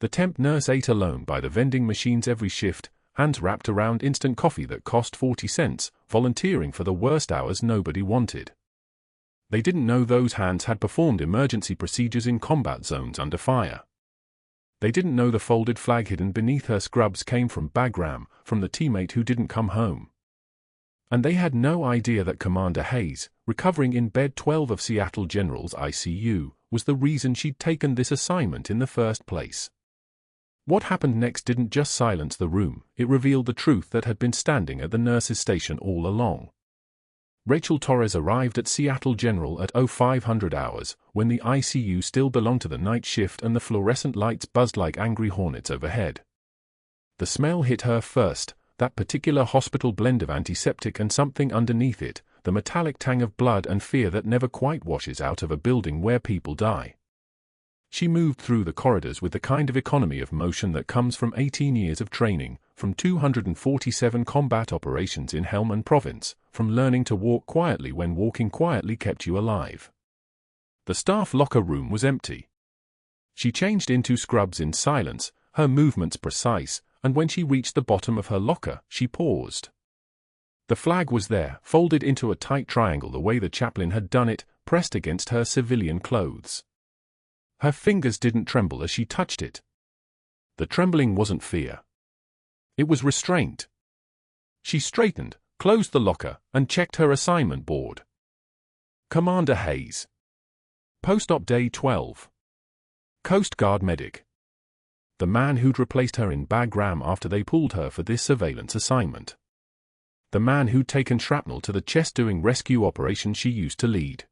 The temp nurse ate alone by the vending machines every shift, hands wrapped around instant coffee that cost 40 cents, volunteering for the worst hours nobody wanted. They didn't know those hands had performed emergency procedures in combat zones under fire. They didn't know the folded flag hidden beneath her scrubs came from Bagram, from the teammate who didn't come home. And they had no idea that Commander Hayes, recovering in Bed 12 of Seattle General's ICU, was the reason she'd taken this assignment in the first place. What happened next didn't just silence the room, it revealed the truth that had been standing at the nurse's station all along. Rachel Torres arrived at Seattle General at 0500 hours, when the ICU still belonged to the night shift and the fluorescent lights buzzed like angry hornets overhead. The smell hit her first, that particular hospital blend of antiseptic and something underneath it, the metallic tang of blood and fear that never quite washes out of a building where people die. She moved through the corridors with the kind of economy of motion that comes from 18 years of training, from 247 combat operations in Helmand Province, from learning to walk quietly when walking quietly kept you alive. The staff locker room was empty. She changed into scrubs in silence, her movements precise, and when she reached the bottom of her locker, she paused. The flag was there, folded into a tight triangle the way the chaplain had done it, pressed against her civilian clothes. Her fingers didn't tremble as she touched it. The trembling wasn't fear. It was restraint. She straightened, closed the locker, and checked her assignment board. Commander Hayes. Post-op day 12. Coast Guard medic. The man who'd replaced her in Bagram after they pulled her for this surveillance assignment. The man who'd taken shrapnel to the chest doing rescue operations she used to lead.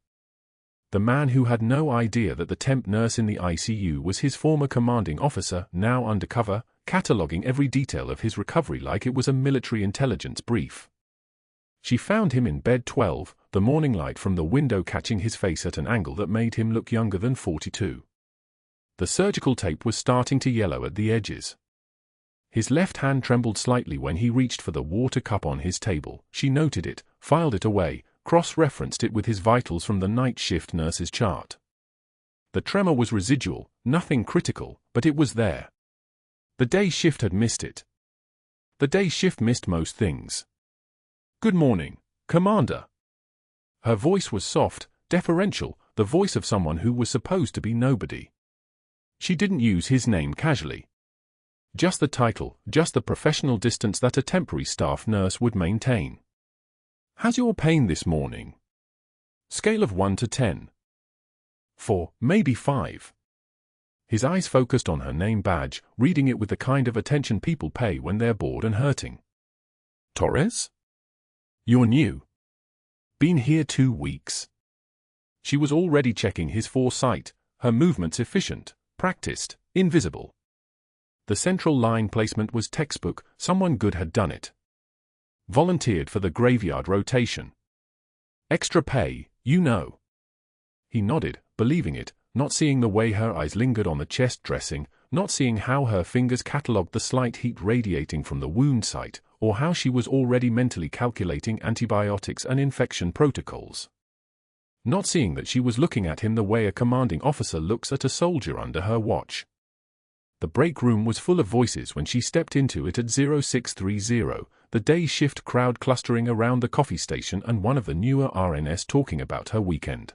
The man who had no idea that the temp nurse in the ICU was his former commanding officer, now undercover, cataloguing every detail of his recovery like it was a military intelligence brief. She found him in Bed 12, the morning light from the window catching his face at an angle that made him look younger than 42. The surgical tape was starting to yellow at the edges. His left hand trembled slightly when he reached for the water cup on his table. She noted it, filed it away, cross-referenced it with his vitals from the night shift nurse's chart. The tremor was residual, nothing critical, but it was there. The day shift had missed it. The day shift missed most things. "Good morning, Commander." Her voice was soft, deferential, the voice of someone who was supposed to be nobody. She didn't use his name casually. Just the title, just the professional distance that a temporary staff nurse would maintain. "How's your pain this morning?" Scale of 1 to 10. 4, maybe 5. His eyes focused on her name badge, reading it with the kind of attention people pay when they're bored and hurting. "Torres? You're new. Been here 2 weeks." She was already checking his foresight, her movements efficient, practiced, invisible. The central line placement was textbook, someone good had done it. Volunteered for the graveyard rotation. Extra pay, you know. He nodded, believing it, not seeing the way her eyes lingered on the chest dressing, not seeing how her fingers catalogued the slight heat radiating from the wound site, or how she was already mentally calculating antibiotics and infection protocols. Not seeing that she was looking at him the way a commanding officer looks at a soldier under her watch. The break room was full of voices when she stepped into it at 0630, the day shift crowd clustering around the coffee station and one of the newer RNs talking about her weekend.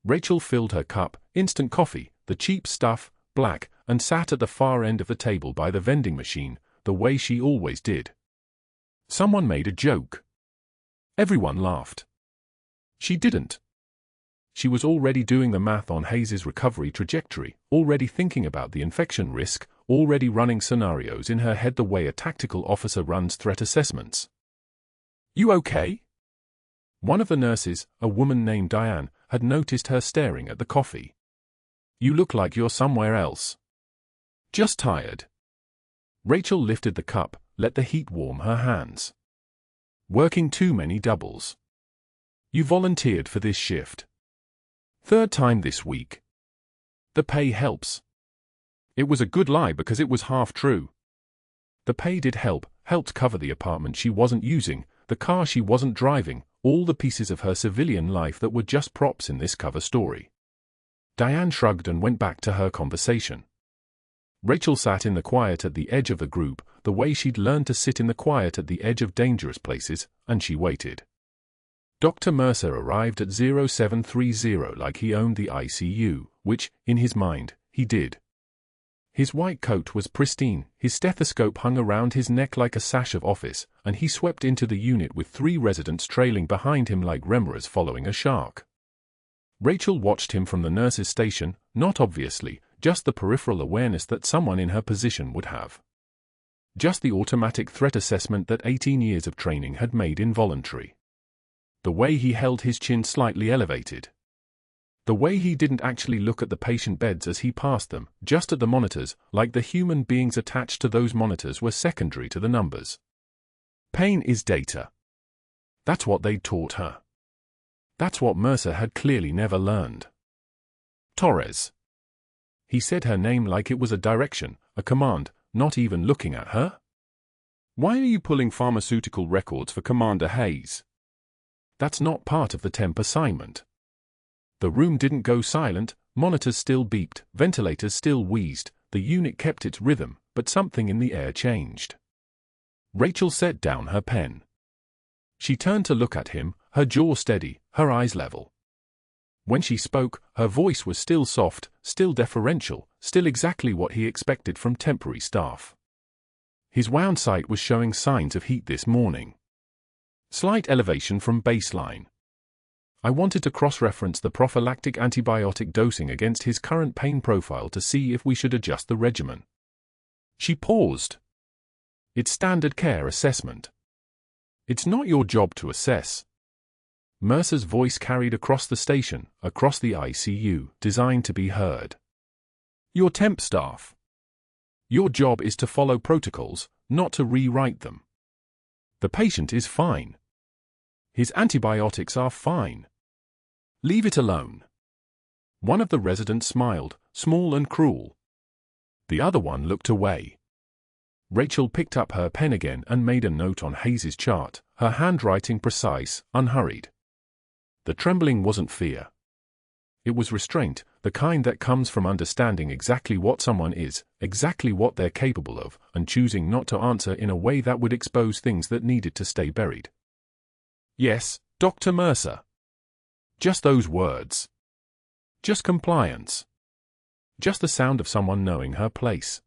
Rachel filled her cup, instant coffee, the cheap stuff, black, and sat at the far end of the table by the vending machine, the way she always did. Someone made a joke. Everyone laughed. She didn't. She was already doing the math on Hayes's recovery trajectory, already thinking about the infection risk, already running scenarios in her head the way a tactical officer runs threat assessments. "You okay?" One of the nurses, a woman named Diane, had noticed her staring at the coffee. "You look like you're somewhere else." "Just tired." Rachel lifted the cup, let the heat warm her hands. "Working too many doubles." "You volunteered for this shift." "3rd time this week." "The pay helps." It was a good lie because it was half true. The pay did help, helped cover the apartment she wasn't using, the car she wasn't driving, all the pieces of her civilian life that were just props in this cover story. Diane shrugged and went back to her conversation. Rachel sat in the quiet at the edge of the group, the way she'd learned to sit in the quiet at the edge of dangerous places, and she waited. Dr. Mercer arrived at 0730 like he owned the ICU, which, in his mind, he did. His white coat was pristine, his stethoscope hung around his neck like a sash of office, and he swept into the unit with 3 residents trailing behind him like remoras following a shark. Rachel watched him from the nurse's station, not obviously, just the peripheral awareness that someone in her position would have. Just the automatic threat assessment that 18 years of training had made involuntary. The way he held his chin slightly elevated. The way he didn't actually look at the patient beds as he passed them, just at the monitors, like the human beings attached to those monitors were secondary to the numbers. Pain is data. That's what they'd taught her. That's what Mercer had clearly never learned. Torres. He said her name like it was a direction, a command, not even looking at her. Why are you pulling pharmaceutical records for Commander Hayes? That's not part of the temp assignment. The room didn't go silent, monitors still beeped, ventilators still wheezed, the unit kept its rhythm, but something in the air changed. Rachel set down her pen. She turned to look at him, her jaw steady, her eyes level. When she spoke, her voice was still soft, still deferential, still exactly what he expected from temporary staff. His wound site was showing signs of heat this morning. Slight elevation from baseline. I wanted to cross-reference the prophylactic antibiotic dosing against his current pain profile to see if we should adjust the regimen. She paused. It's standard care assessment. It's not your job to assess. Mercer's voice carried across the station, across the ICU, designed to be heard. Your temp staff. Your job is to follow protocols, not to rewrite them. The patient is fine. His antibiotics are fine. Leave it alone. One of the residents smiled, small and cruel. The other one looked away. Rachel picked up her pen again and made a note on Hayes's chart, her handwriting precise, unhurried. The trembling wasn't fear. It was restraint, the kind that comes from understanding exactly what someone is, exactly what they're capable of, and choosing not to answer in a way that would expose things that needed to stay buried. Yes, Dr. Mercer. Just those words. Just compliance. Just the sound of someone knowing her place.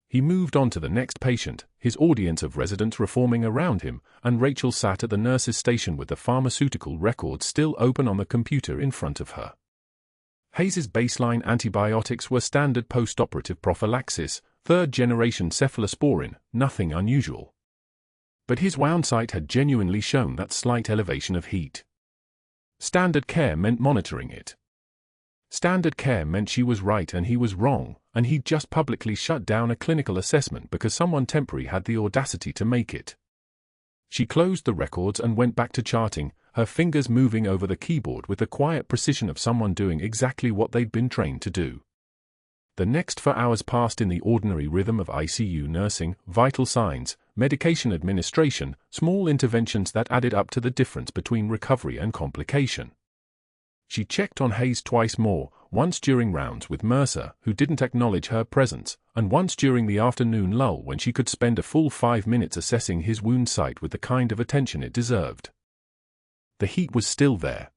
He moved on to the next patient, his audience of residents reforming around him, and Rachel sat at the nurse's station with the pharmaceutical records still open on the computer in front of her. Hayes's baseline antibiotics were standard post-operative prophylaxis, third-generation cephalosporin, nothing unusual. But his wound site had genuinely shown that slight elevation of heat. Standard care meant monitoring it. Standard care meant she was right and he was wrong, and he'd just publicly shut down a clinical assessment because someone temporary had the audacity to make it. She closed the records and went back to charting, her fingers moving over the keyboard with the quiet precision of someone doing exactly what they'd been trained to do. The next 4 hours passed in the ordinary rhythm of ICU nursing, vital signs, medication administration, small interventions that added up to the difference between recovery and complication. She checked on Hayes twice more, once during rounds with Mercer, who didn't acknowledge her presence, and once during the afternoon lull when she could spend a full 5 minutes assessing his wound site with the kind of attention it deserved. The heat was still there.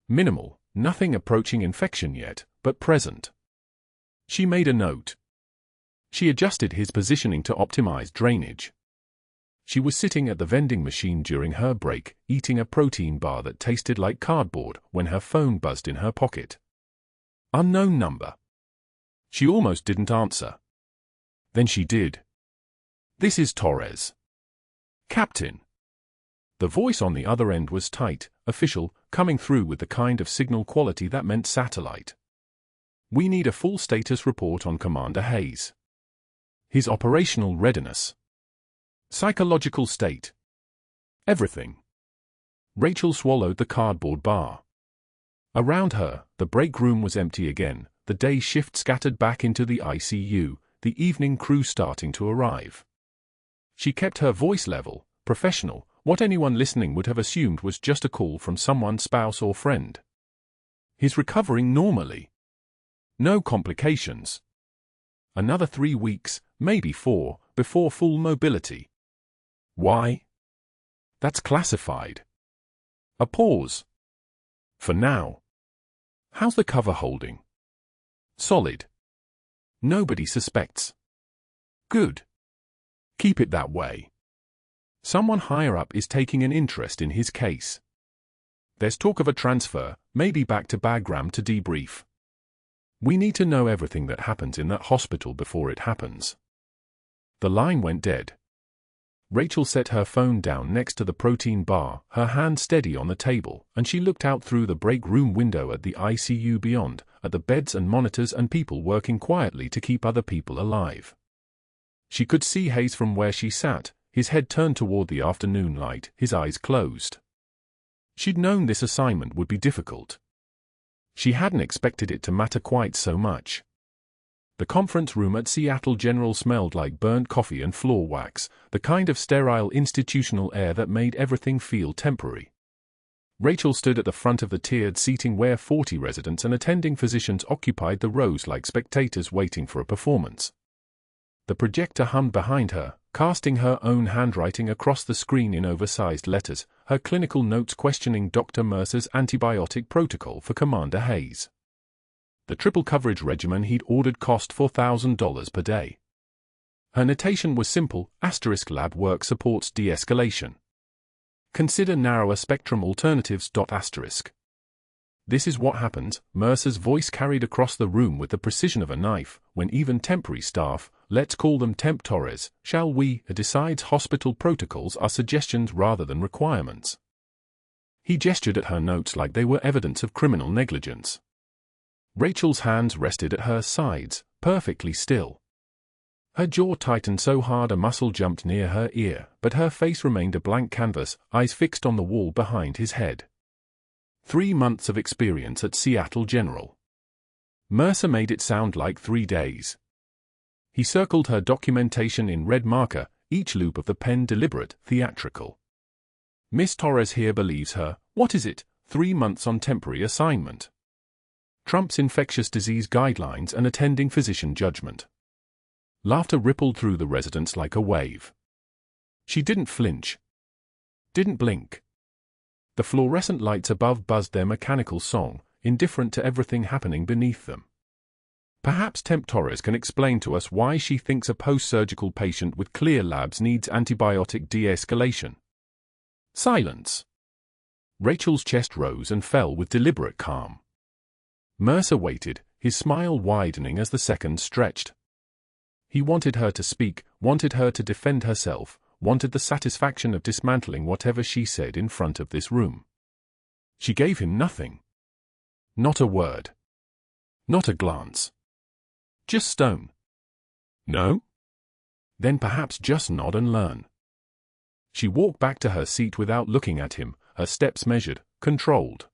Minimal, nothing approaching infection yet, but present. She made a note. She adjusted his positioning to optimize drainage. She was sitting at the vending machine during her break, eating a protein bar that tasted like cardboard, when her phone buzzed in her pocket. Unknown number. She almost didn't answer. Then she did. This is Torres. Captain. The voice on the other end was tight, official, coming through with the kind of signal quality that meant satellite. We need a full status report on Commander Hayes. His operational readiness. Psychological state. Everything. Rachel swallowed the cardboard bar. Around her, the break room was empty again, the day shift scattered back into the ICU, the evening crew starting to arrive. She kept her voice level, professional, what anyone listening would have assumed was just a call from someone's spouse or friend. He's recovering normally. No complications. Another 3 weeks, maybe 4, before full mobility. Why? That's classified. A pause. For now. How's the cover holding? Solid. Nobody suspects. Good. Keep it that way. Someone higher up is taking an interest in his case. There's talk of a transfer, maybe back to Bagram to debrief. We need to know everything that happens in that hospital before it happens. The line went dead. Rachel set her phone down next to the protein bar, her hand steady on the table, and she looked out through the break room window at the ICU beyond, at the beds and monitors and people working quietly to keep other people alive. She could see Hayes from where she sat, his head turned toward the afternoon light, his eyes closed. She'd known this assignment would be difficult. She hadn't expected it to matter quite so much. The conference room at Seattle General smelled like burnt coffee and floor wax, the kind of sterile institutional air that made everything feel temporary. Rachel stood at the front of the tiered seating where 40 residents and attending physicians occupied the rows like spectators waiting for a performance. The projector hummed behind her, casting her own handwriting across the screen in oversized letters, her clinical notes questioning Dr. Mercer's antibiotic protocol for Commander Hayes. The triple coverage regimen he'd ordered cost $4,000 per day. Her notation was simple: * lab work supports de-escalation. Consider narrower spectrum alternatives. *. This is what happens, Mercer's voice carried across the room with the precision of a knife, when even temporary staff, let's call them temp Torres, shall we, decides hospital protocols are suggestions rather than requirements. He gestured at her notes like they were evidence of criminal negligence. Rachel's hands rested at her sides, perfectly still. Her jaw tightened so hard a muscle jumped near her ear, but her face remained a blank canvas, eyes fixed on the wall behind his head. 3 months of experience at Seattle General. Mercer made it sound like 3 days. He circled her documentation in red marker, each loop of the pen deliberate, theatrical. Miss Torres here believes her, 3 months on temporary assignment. Trumps infectious disease guidelines and attending physician judgment. Laughter rippled through the residents like a wave. She didn't flinch. Didn't blink. The fluorescent lights above buzzed their mechanical song, indifferent to everything happening beneath them. Perhaps Temp Torres can explain to us why she thinks a post-surgical patient with clear labs needs antibiotic de-escalation. Silence. Rachel's chest rose and fell with deliberate calm. Mercer waited, his smile widening as the seconds stretched. He wanted her to speak, wanted her to defend herself, wanted the satisfaction of dismantling whatever she said in front of this room. She gave him nothing. Not a word. Not a glance. Just stone. No? Then perhaps just nod and learn. She walked back to her seat without looking at him, her steps measured, controlled.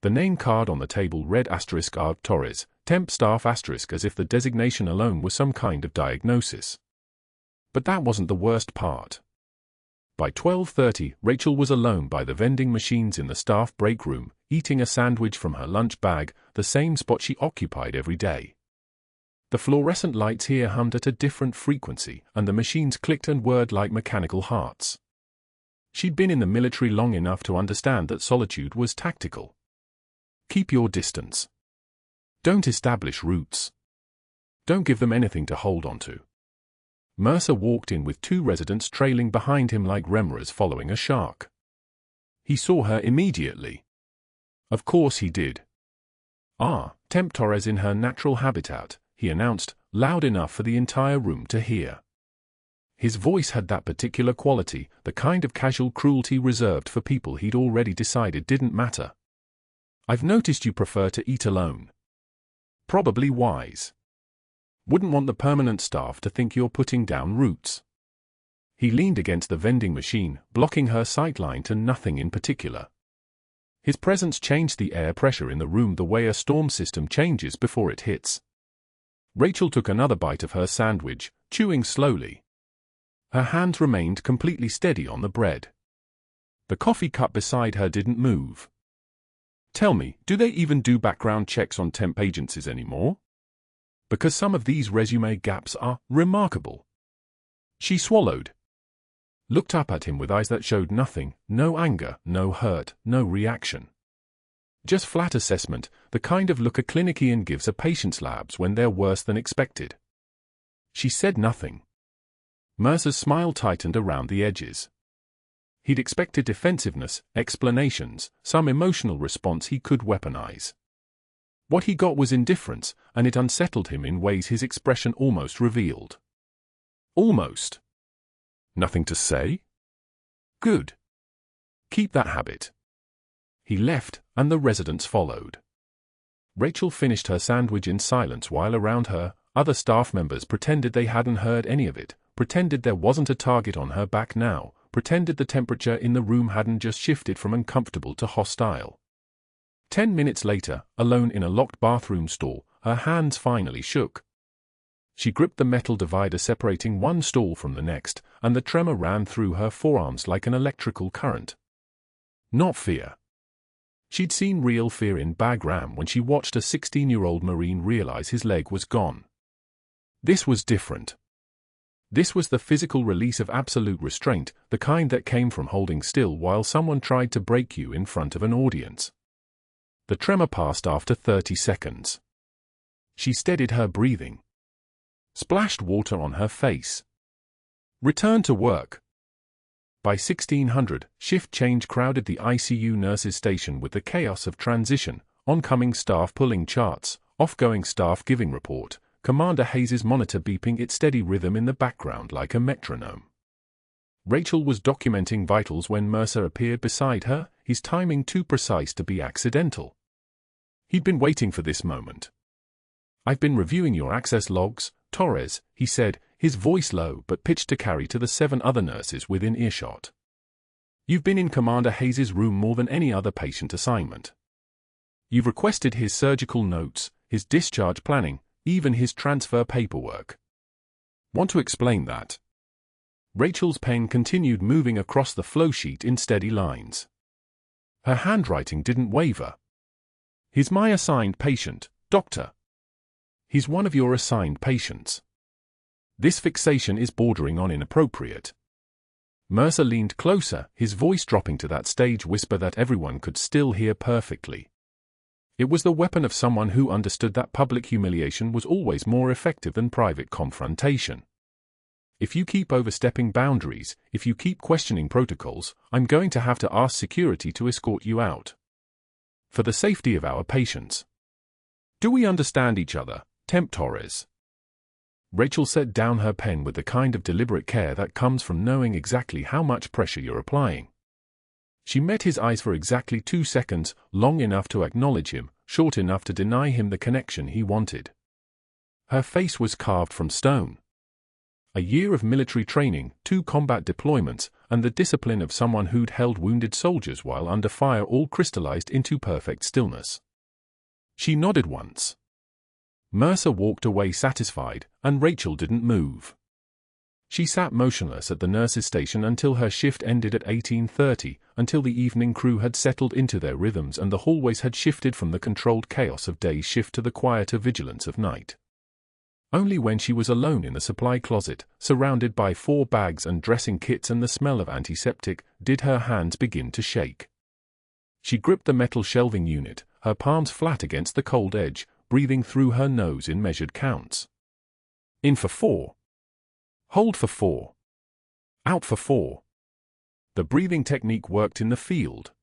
The name card on the table read *R Torres, temp staff *, as if the designation alone was some kind of diagnosis. But that wasn't the worst part. By 12:30, Rachel was alone by the vending machines in the staff break room, eating a sandwich from her lunch bag, the same spot she occupied every day. The fluorescent lights here hummed at a different frequency, and the machines clicked and whirred like mechanical hearts. She'd been in the military long enough to understand that solitude was tactical. Keep your distance. Don't establish roots. Don't give them anything to hold on to. Mercer walked in with 2 residents trailing behind him like remoras following a shark. He saw her immediately. Of course he did. Temp Torres in her natural habitat, he announced, loud enough for the entire room to hear. His voice had that particular quality, the kind of casual cruelty reserved for people he'd already decided didn't matter. I've noticed you prefer to eat alone. Probably wise. Wouldn't want the permanent staff to think you're putting down roots. He leaned against the vending machine, blocking her sightline to nothing in particular. His presence changed the air pressure in the room the way a storm system changes before it hits. Rachel took another bite of her sandwich, chewing slowly. Her hands remained completely steady on the bread. The coffee cup beside her didn't move. Tell me, do they even do background checks on temp agencies anymore? Because some of these resume gaps are remarkable. She swallowed. Looked up at him with eyes that showed nothing, no anger, no hurt, no reaction. Just flat assessment, the kind of look a clinician gives a patient's labs when they're worse than expected. She said nothing. Mercer's smile tightened around the edges. He'd expected defensiveness, explanations, some emotional response he could weaponize. What he got was indifference, and it unsettled him in ways his expression almost revealed. Almost. Nothing to say? Good. Keep that habit. He left, and the residents followed. Rachel finished her sandwich in silence while around her, other staff members pretended they hadn't heard any of it, pretended there wasn't a target on her back now, pretended the temperature in the room hadn't just shifted from uncomfortable to hostile. 10 minutes later, alone in a locked bathroom stall, her hands finally shook. She gripped the metal divider separating one stall from the next, and the tremor ran through her forearms like an electrical current. Not fear. She'd seen real fear in Bagram when she watched a 16-year-old Marine realize his leg was gone. This was different. This was the physical release of absolute restraint, the kind that came from holding still while someone tried to break you in front of an audience. The tremor passed after 30 seconds. She steadied her breathing. Splashed water on her face. Returned to work. By 1600, shift change crowded the ICU nurses' station with the chaos of transition, oncoming staff pulling charts, offgoing staff giving report, Commander Hayes's monitor beeping its steady rhythm in the background like a metronome. Rachel was documenting vitals when Mercer appeared beside her, his timing too precise to be accidental. He'd been waiting for this moment. "I've been reviewing your access logs, Torres," he said, his voice low but pitched to carry to the 7 other nurses within earshot. "You've been in Commander Hayes's room more than any other patient assignment. You've requested his surgical notes, his discharge planning, even his transfer paperwork. Want to explain that?" Rachel's pen continued moving across the flow sheet in steady lines. Her handwriting didn't waver. "He's my assigned patient, Doctor. He's one of your assigned patients. This fixation is bordering on inappropriate." Mercer leaned closer, his voice dropping to that stage whisper that everyone could still hear perfectly. It was the weapon of someone who understood that public humiliation was always more effective than private confrontation. "If you keep overstepping boundaries, if you keep questioning protocols, I'm going to have to ask security to escort you out. For the safety of our patients. Do we understand each other, Temp Torres?" Rachel set down her pen with the kind of deliberate care that comes from knowing exactly how much pressure you're applying. She met his eyes for exactly 2 seconds, long enough to acknowledge him, short enough to deny him the connection he wanted. Her face was carved from stone. A year of military training, 2 combat deployments, and the discipline of someone who'd held wounded soldiers while under fire all crystallized into perfect stillness. She nodded once. Mercer walked away satisfied, and Rachel didn't move. She sat motionless at the nurses' station until her shift ended at 18:30, until the evening crew had settled into their rhythms and the hallways had shifted from the controlled chaos of day's shift to the quieter vigilance of night. Only when she was alone in the supply closet, surrounded by 4 bags and dressing kits and the smell of antiseptic, did her hands begin to shake. She gripped the metal shelving unit, her palms flat against the cold edge, breathing through her nose in measured counts. In for 4. Hold for 4. Out for 4. The breathing technique worked in the field.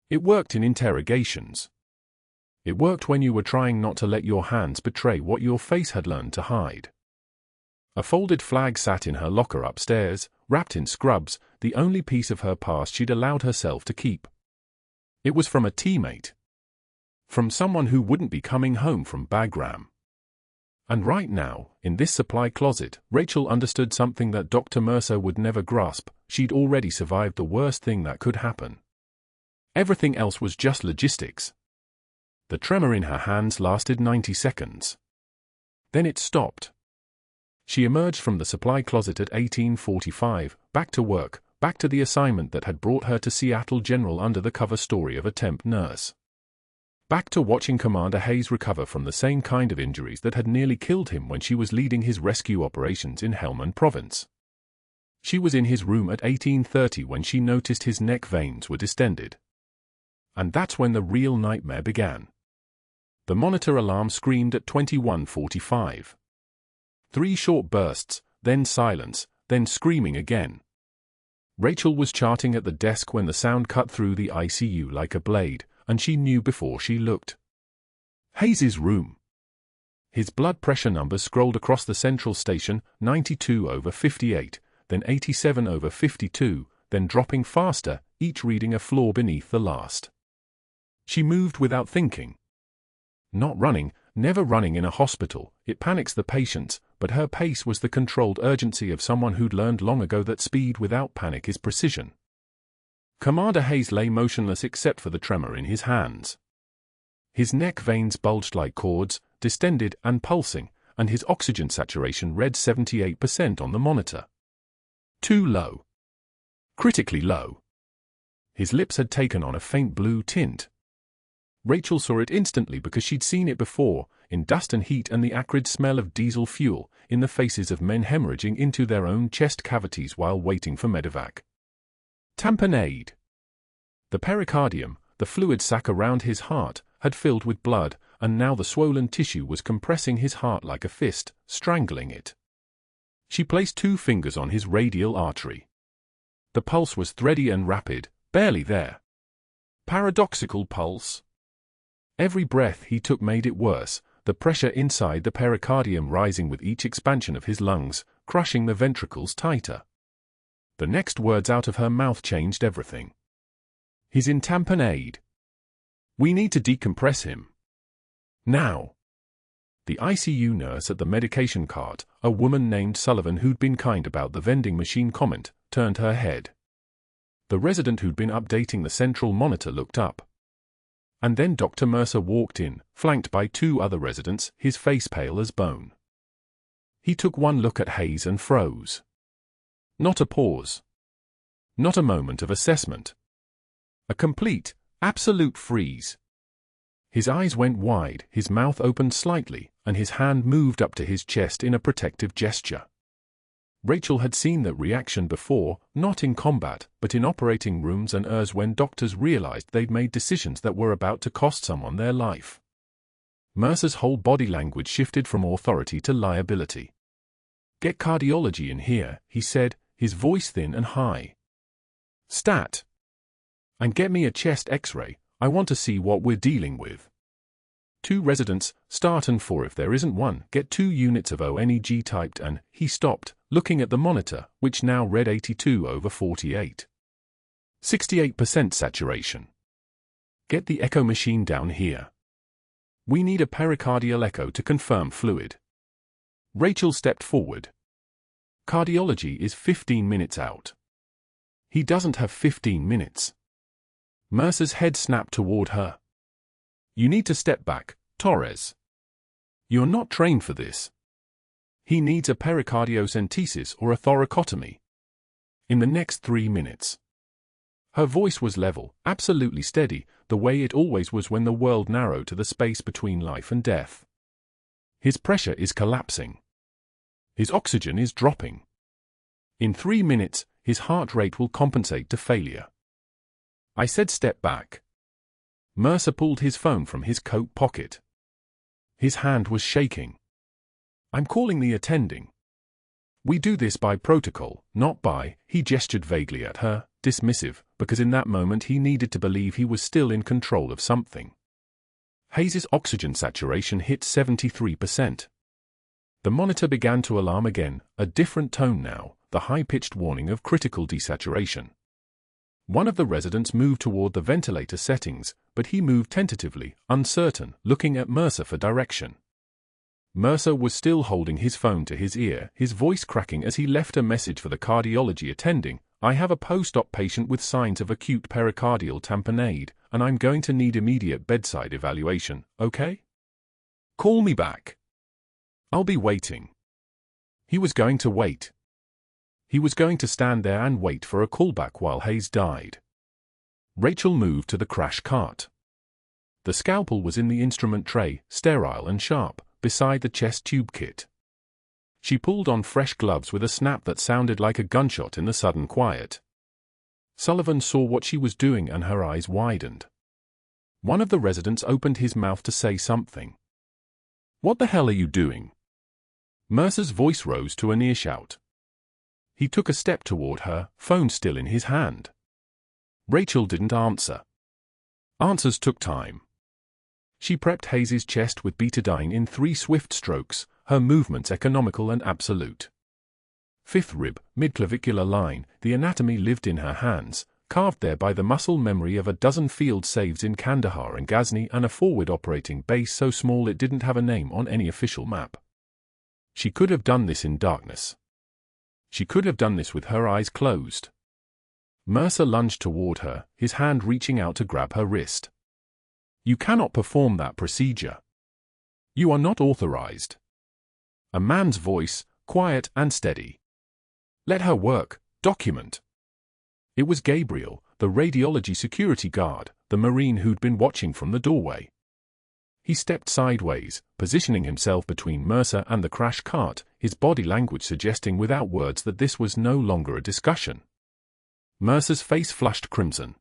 It worked in interrogations. It worked when you were trying not to let your hands betray what your face had learned to hide. A folded flag sat in her locker upstairs, wrapped in scrubs, the only piece of her past she'd allowed herself to keep. It was from a teammate. From someone who wouldn't be coming home from Bagram. And right now, in this supply closet, Rachel understood something that Dr. Mercer would never grasp: she'd already survived the worst thing that could happen. Everything else was just logistics. The tremor in her hands lasted 90 seconds. Then it stopped. She emerged from the supply closet at 18:45, back to work, back to the assignment that had brought her to Seattle General under the cover story of a temp nurse. Back to watching Commander Hayes recover from the same kind of injuries that had nearly killed him when she was leading his rescue operations in Helmand Province. She was in his room at 18:30 when she noticed his neck veins were distended. And that's when the real nightmare began. The monitor alarm screamed at 21:45. 3 short bursts, then silence, then screaming again. Rachel was charting at the desk when the sound cut through the ICU like a blade, and she knew before she looked. Hayes's room. His blood pressure numbers scrolled across the central station, 92/58, then 87/52, then dropping faster, each reading a floor beneath the last. She moved without thinking. Not running, never running in a hospital, it panics the patients, but her pace was the controlled urgency of someone who'd learned long ago that speed without panic is precision. Commander Hayes lay motionless except for the tremor in his hands. His neck veins bulged like cords, distended and pulsing, and his oxygen saturation read 78% on the monitor. Too low. Critically low. His lips had taken on a faint blue tint. Rachel saw it instantly because she'd seen it before, in dust and heat and the acrid smell of diesel fuel, in the faces of men hemorrhaging into their own chest cavities while waiting for medevac. Tamponade. The pericardium, the fluid sac around his heart, had filled with blood, and now the swollen tissue was compressing his heart like a fist, strangling it. She placed 2 fingers on his radial artery. The pulse was thready and rapid, barely there. Paradoxical pulse. Every breath he took made it worse, the pressure inside the pericardium rising with each expansion of his lungs, crushing the ventricles tighter. The next words out of her mouth changed everything. He's in tamponade. We need to decompress him. Now. The ICU nurse at the medication cart, a woman named Sullivan who'd been kind about the vending machine comment, turned her head. The resident who'd been updating the central monitor looked up. And then Dr. Mercer walked in, flanked by 2 other residents, his face pale as bone. He took one look at Hayes and froze. Not a pause. Not a moment of assessment. A complete, absolute freeze. His eyes went wide, his mouth opened slightly, and his hand moved up to his chest in a protective gesture. Rachel had seen that reaction before, not in combat, but in operating rooms and ERs when doctors realized they'd made decisions that were about to cost someone their life. Mercer's whole body language shifted from authority to liability. Get cardiology in here, he said, his voice thin and high. Stat. And get me a chest x-ray, I want to see what we're dealing with. 2 residents, start and 4 if there isn't one, get 2 units of ONEG typed and, he stopped, looking at the monitor, which now read 82/48. 68% saturation. Get the echo machine down here. We need a pericardial echo to confirm fluid. Rachel stepped forward. Cardiology is 15 minutes out. He doesn't have 15 minutes. Mercer's head snapped toward her. You need to step back, Torres. You're not trained for this. He needs a pericardiocentesis or a thoracotomy. In the next 3 minutes. Her voice was level, absolutely steady, the way it always was when the world narrowed to the space between life and death. His pressure is collapsing. His oxygen is dropping. In 3 minutes, his heart rate will compensate to failure. I said step back. Mercer pulled his phone from his coat pocket. His hand was shaking. I'm calling the attending. We do this by protocol, not by, he gestured vaguely at her, dismissive, because in that moment he needed to believe he was still in control of something. Hayes's oxygen saturation hit 73%. The monitor began to alarm again, a different tone now, the high-pitched warning of critical desaturation. One of the residents moved toward the ventilator settings, but he moved tentatively, uncertain, looking at Mercer for direction. Mercer was still holding his phone to his ear, his voice cracking as he left a message for the cardiology attending. I have a post-op patient with signs of acute pericardial tamponade, and I'm going to need immediate bedside evaluation, okay? Call me back. I'll be waiting. He was going to wait. He was going to stand there and wait for a callback while Hayes died. Rachel moved to the crash cart. The scalpel was in the instrument tray, sterile and sharp, beside the chest tube kit. She pulled on fresh gloves with a snap that sounded like a gunshot in the sudden quiet. Sullivan saw what she was doing and her eyes widened. One of the residents opened his mouth to say something. "What the hell are you doing?" Mercer's voice rose to a near shout. He took a step toward her, phone still in his hand. Rachel didn't answer. Answers took time. She prepped Hayes's chest with betadine in 3 swift strokes, her movements economical and absolute. 5th rib, midclavicular line, the anatomy lived in her hands, carved there by the muscle memory of a dozen field saves in Kandahar and Ghazni and a forward operating base so small it didn't have a name on any official map. She could have done this in darkness. She could have done this with her eyes closed. Mercer lunged toward her, his hand reaching out to grab her wrist. "You cannot perform that procedure. You are not authorized." A man's voice, quiet and steady. "Let her work, document." It was Gabriel, the radiology security guard, the Marine who'd been watching from the doorway. He stepped sideways, positioning himself between Mercer and the crash cart, his body language suggesting without words that this was no longer a discussion. Mercer's face flushed crimson.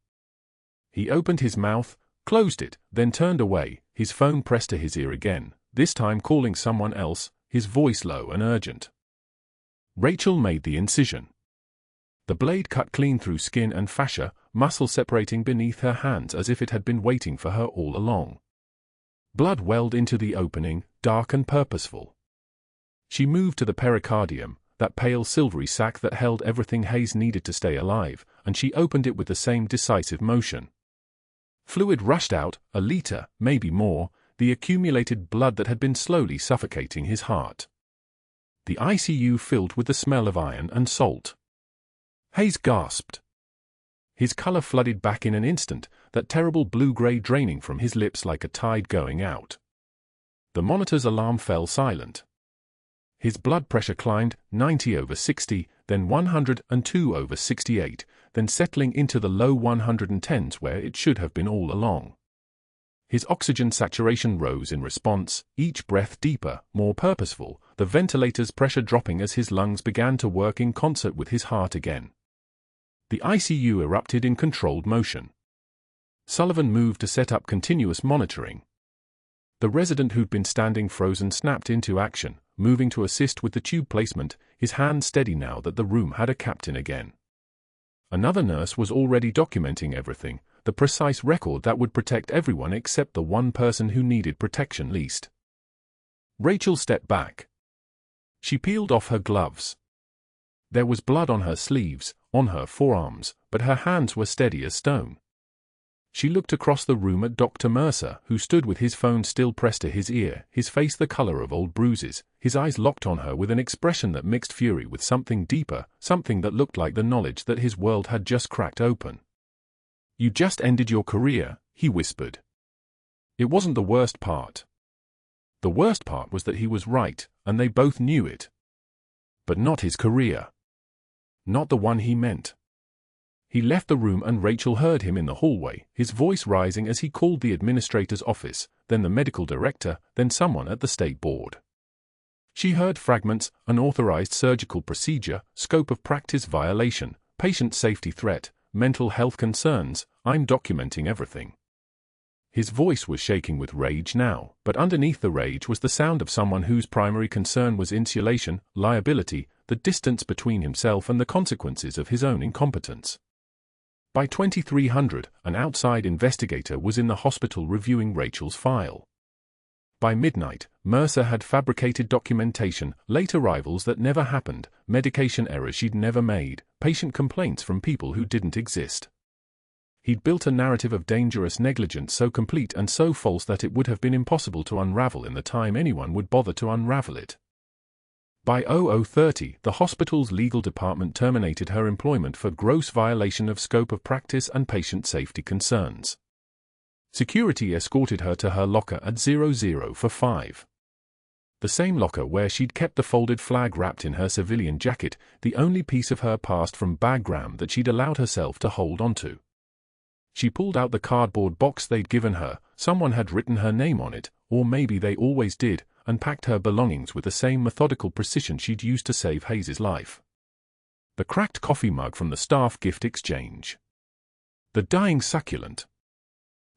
He opened his mouth, closed it, then turned away, his phone pressed to his ear again, this time calling someone else, his voice low and urgent. Rachel made the incision. The blade cut clean through skin and fascia, muscle separating beneath her hands as if it had been waiting for her all along. Blood welled into the opening, dark and purposeful. She moved to the pericardium, that pale silvery sac that held everything Hayes needed to stay alive, and she opened it with the same decisive motion. Fluid rushed out, a liter, maybe more, the accumulated blood that had been slowly suffocating his heart. The ICU filled with the smell of iron and salt. Hayes gasped. His color flooded back in an instant, that terrible blue-gray draining from his lips like a tide going out. The monitor's alarm fell silent. His blood pressure climbed, 90/60, then 102/68, then settling into the low 110s where it should have been all along. His oxygen saturation rose in response, each breath deeper, more purposeful, the ventilator's pressure dropping as his lungs began to work in concert with his heart again. The ICU erupted in controlled motion. Sullivan moved to set up continuous monitoring. The resident who'd been standing frozen snapped into action, moving to assist with the tube placement, his hand steady now that the room had a captain again. Another nurse was already documenting everything, the precise record that would protect everyone except the one person who needed protection least. Rachel stepped back. She peeled off her gloves. There was blood on her sleeves, on her forearms, but her hands were steady as stone. She looked across the room at Dr. Mercer, who stood with his phone still pressed to his ear, his face the color of old bruises, his eyes locked on her with an expression that mixed fury with something deeper, something that looked like the knowledge that his world had just cracked open. "You just ended your career," he whispered. It wasn't the worst part. The worst part was that he was right, and they both knew it. But not his career. Not the one he meant. He left the room and Rachel heard him in the hallway, his voice rising as he called the administrator's office, then the medical director, then someone at the state board. She heard fragments: unauthorized surgical procedure, scope of practice violation, patient safety threat, mental health concerns, I'm documenting everything. His voice was shaking with rage now, but underneath the rage was the sound of someone whose primary concern was insulation, liability, the distance between himself and the consequences of his own incompetence. By 2300, an outside investigator was in the hospital reviewing Rachel's file. By midnight, Mercer had fabricated documentation, late arrivals that never happened, medication errors she'd never made, patient complaints from people who didn't exist. He'd built a narrative of dangerous negligence so complete and so false that it would have been impossible to unravel in the time anyone would bother to unravel it. By 0030, the hospital's legal department terminated her employment for gross violation of scope of practice and patient safety concerns. Security escorted her to her locker at 0045. The same locker where she'd kept the folded flag wrapped in her civilian jacket, the only piece of her past from background that she'd allowed herself to hold onto. She pulled out the cardboard box they'd given her. Someone had written her name on it, or maybe they always did, and packed her belongings with the same methodical precision she'd used to save Hayes's life. The cracked coffee mug from the staff gift exchange. The dying succulent.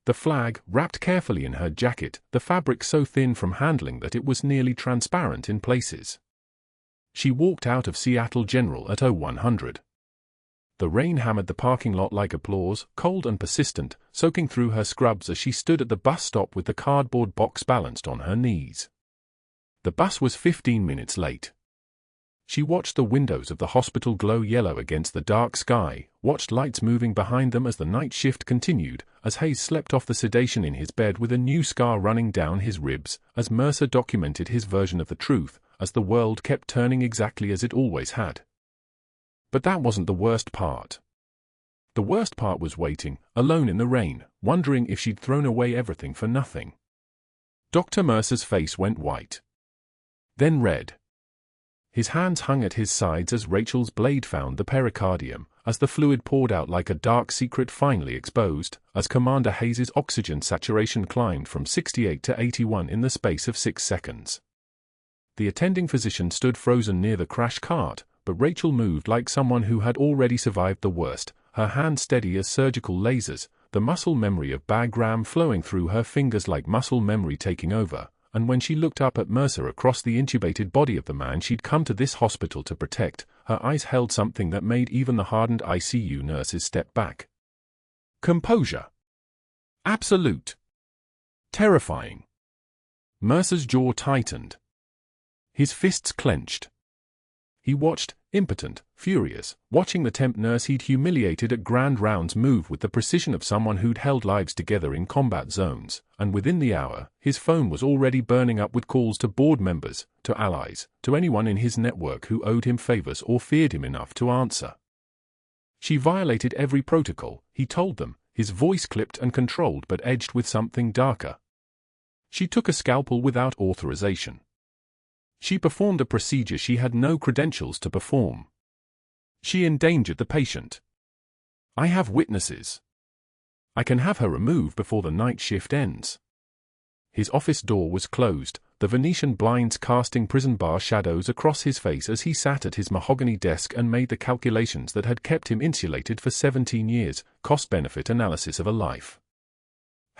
The flag, wrapped carefully in her jacket, the fabric so thin from handling that it was nearly transparent in places. She walked out of Seattle General at 0100. The rain hammered the parking lot like applause, cold and persistent, soaking through her scrubs as she stood at the bus stop with the cardboard box balanced on her knees. The bus was 15 minutes late. She watched the windows of the hospital glow yellow against the dark sky, watched lights moving behind them as the night shift continued, as Hayes slept off the sedation in his bed with a new scar running down his ribs, as Mercer documented his version of the truth, as the world kept turning exactly as it always had. But that wasn't the worst part. The worst part was waiting, alone in the rain, wondering if she'd thrown away everything for nothing. Dr. Mercer's face went white. Then red. His hands hung at his sides as Rachel's blade found the pericardium, as the fluid poured out like a dark secret finally exposed, as Commander Hayes's oxygen saturation climbed from 68 to 81 in the space of 6 seconds. The attending physician stood frozen near the crash cart, but Rachel moved like someone who had already survived the worst, her hands steady as surgical lasers, the muscle memory of Bagram flowing through her fingers like muscle memory taking over, and when she looked up at Mercer across the intubated body of the man she'd come to this hospital to protect, her eyes held something that made even the hardened ICU nurses step back. Composure. Absolute. Terrifying. Mercer's jaw tightened. His fists clenched. He watched, impotent, furious, watching the temp nurse he'd humiliated at grand rounds move with the precision of someone who'd held lives together in combat zones, and within the hour, his phone was already burning up with calls to board members, to allies, to anyone in his network who owed him favors or feared him enough to answer. She violated every protocol, he told them, his voice clipped and controlled but edged with something darker. She took a scalpel without authorization. She performed a procedure she had no credentials to perform. She endangered the patient. I have witnesses. I can have her removed before the night shift ends. His office door was closed, the Venetian blinds casting prison bar shadows across his face as he sat at his mahogany desk and made the calculations that had kept him insulated for 17 years, cost-benefit analysis of a life.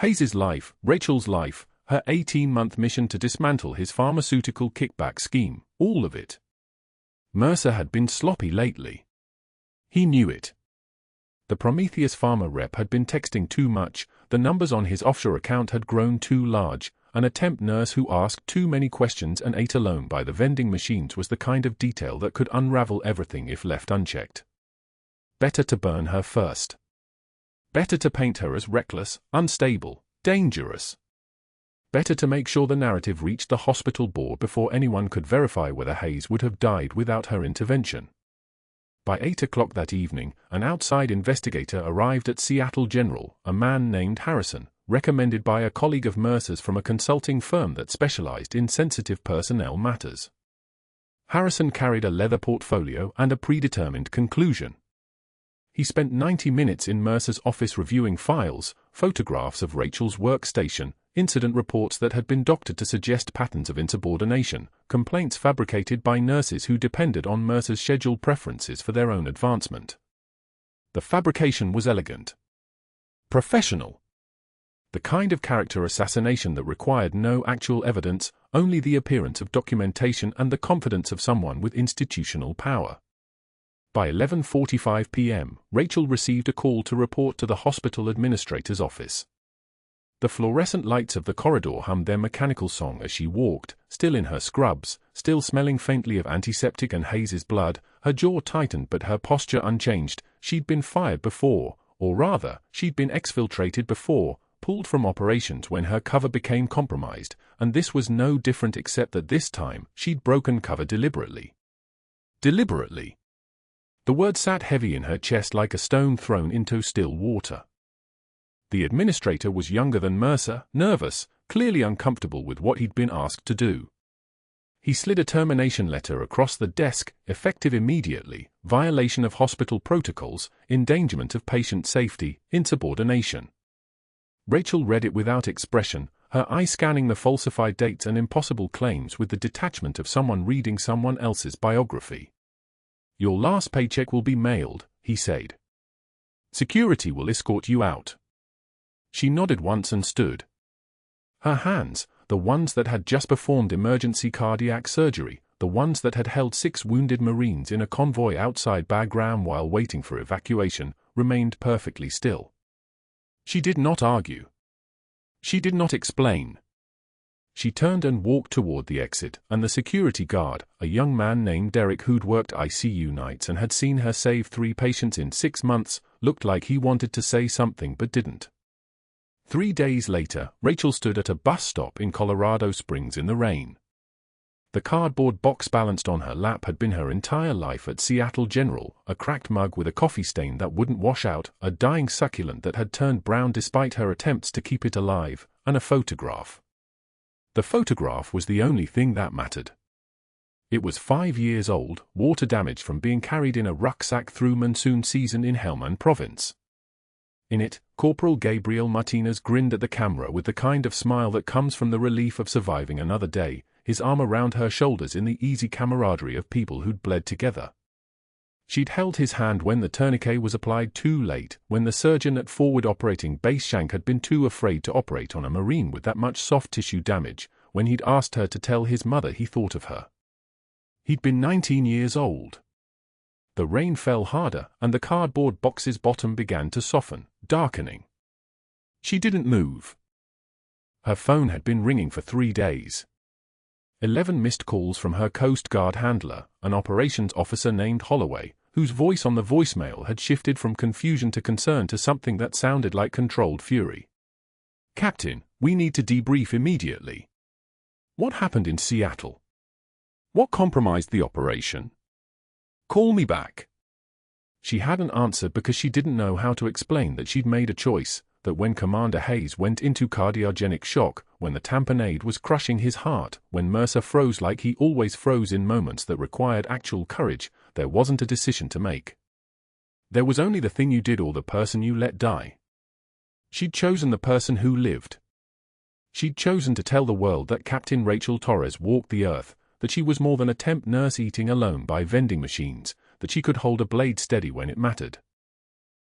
Hayes's life, Rachel's life, her 18-month mission to dismantle his pharmaceutical kickback scheme, all of it. Mercer had been sloppy lately. He knew it. The Prometheus Pharma rep had been texting too much, the numbers on his offshore account had grown too large, and a temp nurse who asked too many questions and ate alone by the vending machines was the kind of detail that could unravel everything if left unchecked. Better to burn her first. Better to paint her as reckless, unstable, dangerous. Better to make sure the narrative reached the hospital board before anyone could verify whether Hayes would have died without her intervention. By 8 o'clock that evening, an outside investigator arrived at Seattle General, a man named Harrison, recommended by a colleague of Mercer's from a consulting firm that specialized in sensitive personnel matters. Harrison carried a leather portfolio and a predetermined conclusion. He spent 90 minutes in Mercer's office reviewing files, photographs of Rachel's workstation, incident reports that had been doctored to suggest patterns of insubordination, complaints fabricated by nurses who depended on Mercer's scheduled preferences for their own advancement. The fabrication was elegant. Professional. The kind of character assassination that required no actual evidence, only the appearance of documentation and the confidence of someone with institutional power. By 11:45 p.m., Rachel received a call to report to the hospital administrator's office. The fluorescent lights of the corridor hummed their mechanical song as she walked, still in her scrubs, still smelling faintly of antiseptic and Hayes's blood, her jaw tightened but her posture unchanged. She'd been fired before, or rather, she'd been exfiltrated before, pulled from operations when her cover became compromised, and this was no different except that this time, she'd broken cover deliberately. Deliberately. The word sat heavy in her chest like a stone thrown into still water. The administrator was younger than Mercer, nervous, clearly uncomfortable with what he'd been asked to do. He slid a termination letter across the desk, effective immediately, violation of hospital protocols, endangerment of patient safety, insubordination. Rachel read it without expression, her eye scanning the falsified dates and impossible claims with the detachment of someone reading someone else's biography. "Your last paycheck will be mailed," he said. "Security will escort you out." She nodded once and stood. Her hands, the ones that had just performed emergency cardiac surgery, the ones that had held 6 wounded Marines in a convoy outside Bagram while waiting for evacuation, remained perfectly still. She did not argue. She did not explain. She turned and walked toward the exit, and the security guard, a young man named Derek who'd worked ICU nights and had seen her save 3 patients in 6 months, looked like he wanted to say something but didn't. 3 days later, Rachel stood at a bus stop in Colorado Springs in the rain. The cardboard box balanced on her lap had been her entire life at Seattle General, a cracked mug with a coffee stain that wouldn't wash out, a dying succulent that had turned brown despite her attempts to keep it alive, and a photograph. The photograph was the only thing that mattered. It was 5 years old, water damaged from being carried in a rucksack through monsoon season in Helmand Province. In it, Corporal Gabriel Martinez grinned at the camera with the kind of smile that comes from the relief of surviving another day, his arm around her shoulders in the easy camaraderie of people who'd bled together. She'd held his hand when the tourniquet was applied too late, when the surgeon at Forward Operating Base Shank had been too afraid to operate on a Marine with that much soft tissue damage, when he'd asked her to tell his mother he thought of her. He'd been 19 years old. The rain fell harder, and the cardboard box's bottom began to soften, darkening. She didn't move. Her phone had been ringing for 3 days. 11 missed calls from her Coast Guard handler, an operations officer named Holloway, whose voice on the voicemail had shifted from confusion to concern to something that sounded like controlled fury. "Captain, we need to debrief immediately. What happened in Seattle? What compromised the operation? Call me back." She hadn't answered because she didn't know how to explain that she'd made a choice, that when Commander Hayes went into cardiogenic shock, when the tamponade was crushing his heart, when Mercer froze like he always froze in moments that required actual courage, there wasn't a decision to make. There was only the thing you did or the person you let die. She'd chosen the person who lived. She'd chosen to tell the world that Captain Rachel Torres walked the earth, that she was more than a temp nurse eating alone by vending machines, that she could hold a blade steady when it mattered.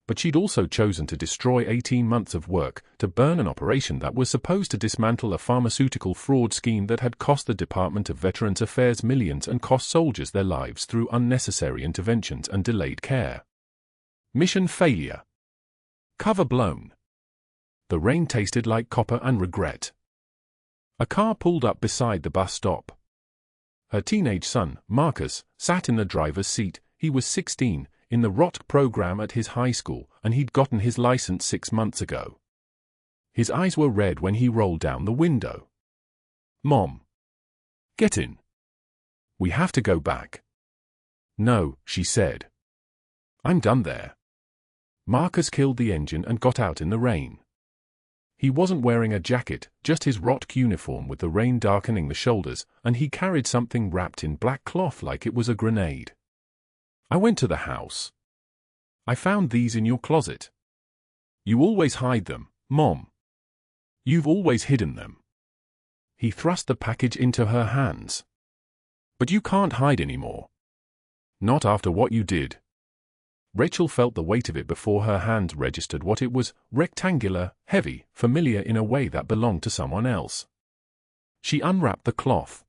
But she'd also chosen to destroy 18 months of work, to burn an operation that was supposed to dismantle a pharmaceutical fraud scheme that had cost the Department of Veterans Affairs millions and cost soldiers their lives through unnecessary interventions and delayed care. Mission failure. Cover blown. The rain tasted like copper and regret. A car pulled up beside the bus stop. Her teenage son, Marcus, sat in the driver's seat. He was 16, in the ROT program at his high school, and he'd gotten his license 6 months ago. His eyes were red when he rolled down the window. "Mom. Get in. We have to go back." "No," she said. "I'm done there." Marcus killed the engine and got out in the rain. He wasn't wearing a jacket, just his ROT uniform with the rain darkening the shoulders, and he carried something wrapped in black cloth like it was a grenade. "I went to the house. I found these in your closet. You always hide them, Mom. You've always hidden them." He thrust the package into her hands. "But you can't hide anymore. Not after what you did." Rachel felt the weight of it before her hand registered what it was: rectangular, heavy, familiar in a way that belonged to someone else. She unwrapped the cloth.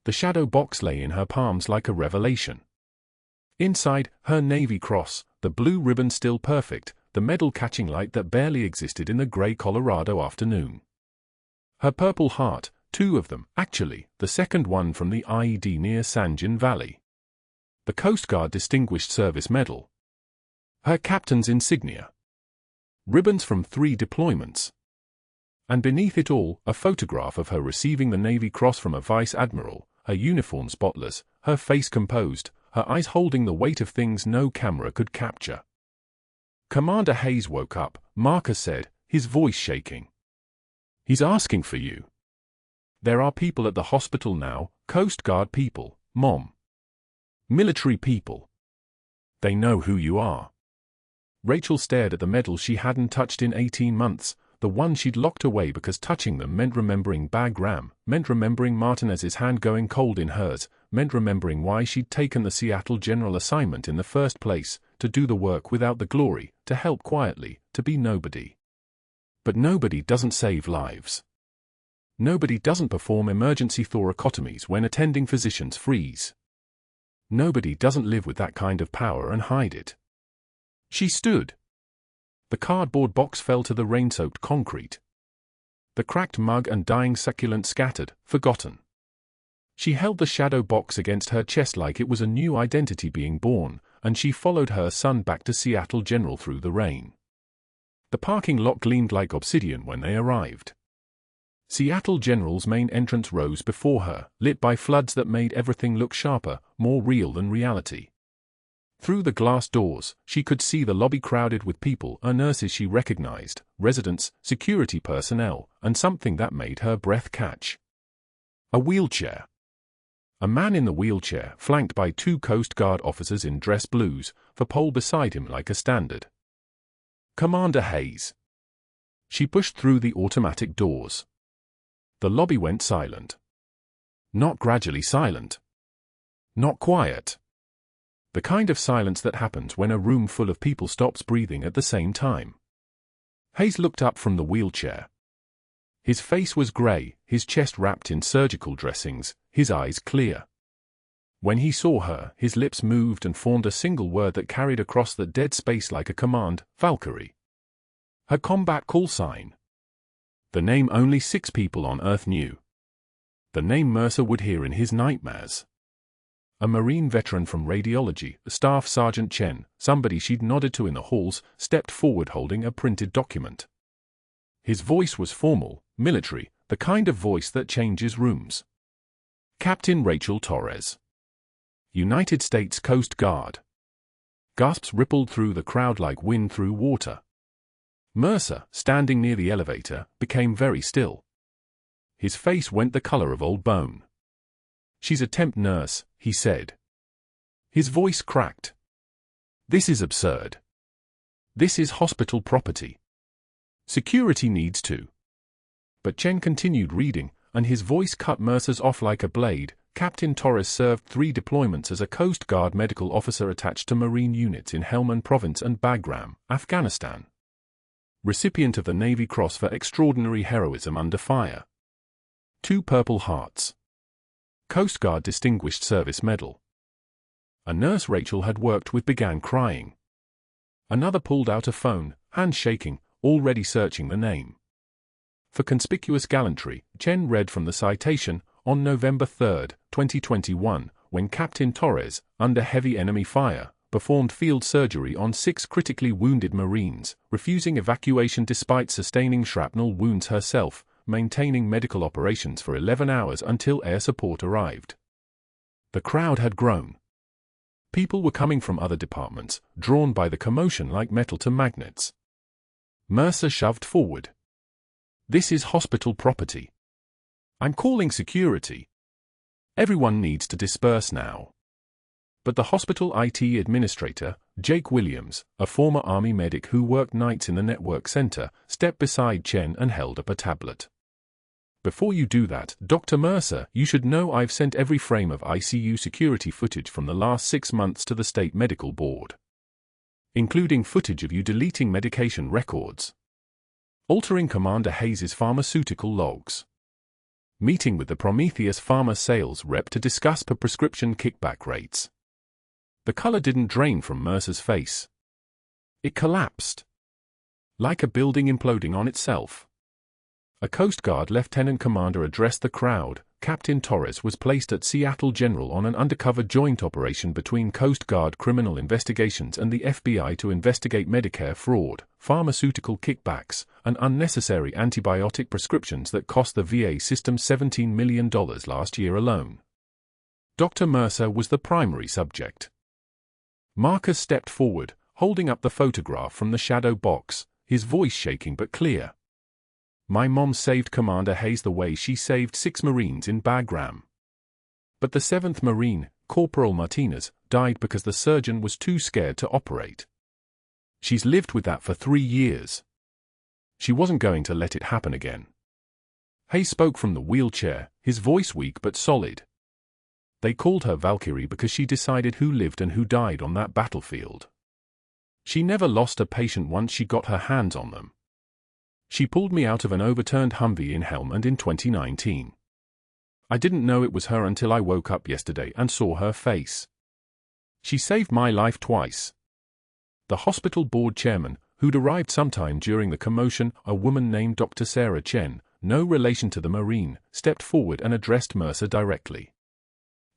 The shadow box lay in her palms like a revelation. Inside, her Navy cross, the blue ribbon still perfect, the medal catching light that barely existed in the gray Colorado afternoon. Her purple heart, 2 of them, actually, the second one from the IED near Sanjin Valley. The Coast Guard Distinguished Service Medal. Her captain's insignia. Ribbons from 3 deployments. And beneath it all, a photograph of her receiving the Navy Cross from a Vice Admiral, her uniform spotless, her face composed, her eyes holding the weight of things no camera could capture. Commander Hayes woke up, Marcus said, his voice shaking. "He's asking for you." "There are people at the hospital now," Coast Guard people, Mom. Military people. They know who you are. Rachel stared at the medals she hadn't touched in 18 months, the one she'd locked away because touching them meant remembering Bagram, meant remembering Martinez's hand going cold in hers, meant remembering why she'd taken the Seattle General assignment in the first place, to do the work without the glory, to help quietly, to be nobody. But nobody doesn't save lives. Nobody doesn't perform emergency thoracotomies when attending physicians freeze. Nobody doesn't live with that kind of power and hide it. She stood. The cardboard box fell to the rain-soaked concrete. The cracked mug and dying succulent scattered, forgotten. She held the shadow box against her chest like it was a new identity being born, and she followed her son back to Seattle General through the rain. The parking lot gleamed like obsidian when they arrived. Seattle General's main entrance rose before her, lit by floods that made everything look sharper, more real than reality. Through the glass doors, she could see the lobby crowded with people, nurses she recognized, residents, security personnel, and something that made her breath catch. A wheelchair. A man in the wheelchair, flanked by 2 Coast Guard officers in dress blues, the pole beside him like a standard. Commander Hayes. She pushed through the automatic doors. The lobby went silent. Not gradually silent. Not quiet. The kind of silence that happens when a room full of people stops breathing at the same time. Hayes looked up from the wheelchair. His face was grey, his chest wrapped in surgical dressings, his eyes clear. When he saw her, his lips moved and formed a single word that carried across the dead space like a command, Valkyrie. Her combat call sign. The name only 6 people on Earth knew. The name Mercer would hear in his nightmares. A Marine veteran from radiology, Staff Sergeant Chen, somebody she'd nodded to in the halls, stepped forward holding a printed document. His voice was formal, military, the kind of voice that changes rooms. Captain Rachel Torres. United States Coast Guard. Gasps rippled through the crowd like wind through water. Mercer, standing near the elevator, became very still. His face went the color of old bone. "She's a temp nurse," he said. His voice cracked. "This is absurd. This is hospital property. Security needs to." But Chen continued reading, and his voice cut Mercer's off like a blade. Captain Torres served 3 deployments as a Coast Guard medical officer attached to Marine units in Helmand Province and Bagram, Afghanistan. Recipient of the Navy Cross for extraordinary heroism under fire. 2 Purple Hearts. Coast Guard Distinguished Service Medal. A nurse Rachel had worked with began crying. Another pulled out a phone, hand shaking, already searching the name. For conspicuous gallantry, Chen read from the citation, on November 3, 2021, when Captain Torres, under heavy enemy fire, performed field surgery on 6 critically wounded Marines, refusing evacuation despite sustaining shrapnel wounds herself, maintaining medical operations for 11 hours until air support arrived. The crowd had grown. People were coming from other departments, drawn by the commotion like metal to magnets. Mercer shoved forward. "This is hospital property. I'm calling security. Everyone needs to disperse now." But the hospital IT administrator, Jake Williams, a former Army medic who worked nights in the network center, stepped beside Chen and held up a tablet. "Before you do that, Dr. Mercer, you should know I've sent every frame of ICU security footage from the last 6 months to the State Medical Board, including footage of you deleting medication records, altering Commander Hayes' pharmaceutical logs, meeting with the Prometheus Pharma sales rep to discuss per prescription kickback rates." The color didn't drain from Mercer's face. It collapsed. Like a building imploding on itself. A Coast Guard lieutenant commander addressed the crowd. Captain Torres was placed at Seattle General on an undercover joint operation between Coast Guard Criminal Investigations and the FBI to investigate Medicare fraud, pharmaceutical kickbacks, and unnecessary antibiotic prescriptions that cost the VA system $17 million last year alone. Dr. Mercer was the primary subject. Marcus stepped forward, holding up the photograph from the shadow box, his voice shaking but clear. "My mom saved Commander Hayes the way she saved 6 Marines in Bagram. But the 7th Marine, Corporal Martinez, died because the surgeon was too scared to operate. She's lived with that for 3 years. She wasn't going to let it happen again. Hay spoke from the wheelchair, his voice weak but solid. They called her Valkyrie because she decided who lived and who died on that battlefield. She never lost a patient once she got her hands on them. She pulled me out of an overturned Humvee in Helmand in 2019. I didn't know it was her until I woke up yesterday and saw her face. She saved my life twice. The hospital board chairman, who'd arrived sometime during the commotion, a woman named Dr. Sarah Chen, no relation to the Marine, stepped forward and addressed Mercer directly.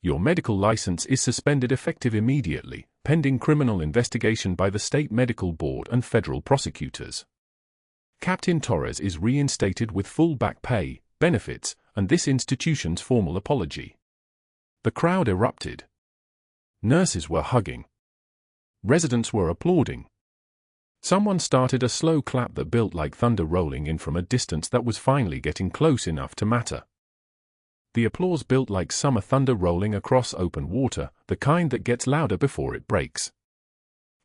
Your medical license is suspended effective immediately, pending criminal investigation by the State Medical Board and federal prosecutors. Captain Torres is reinstated with full back pay, benefits, and this institution's formal apology. The crowd erupted. Nurses were hugging. Residents were applauding. Someone started a slow clap that built like thunder rolling in from a distance that was finally getting close enough to matter. The applause built like summer thunder rolling across open water, the kind that gets louder before it breaks.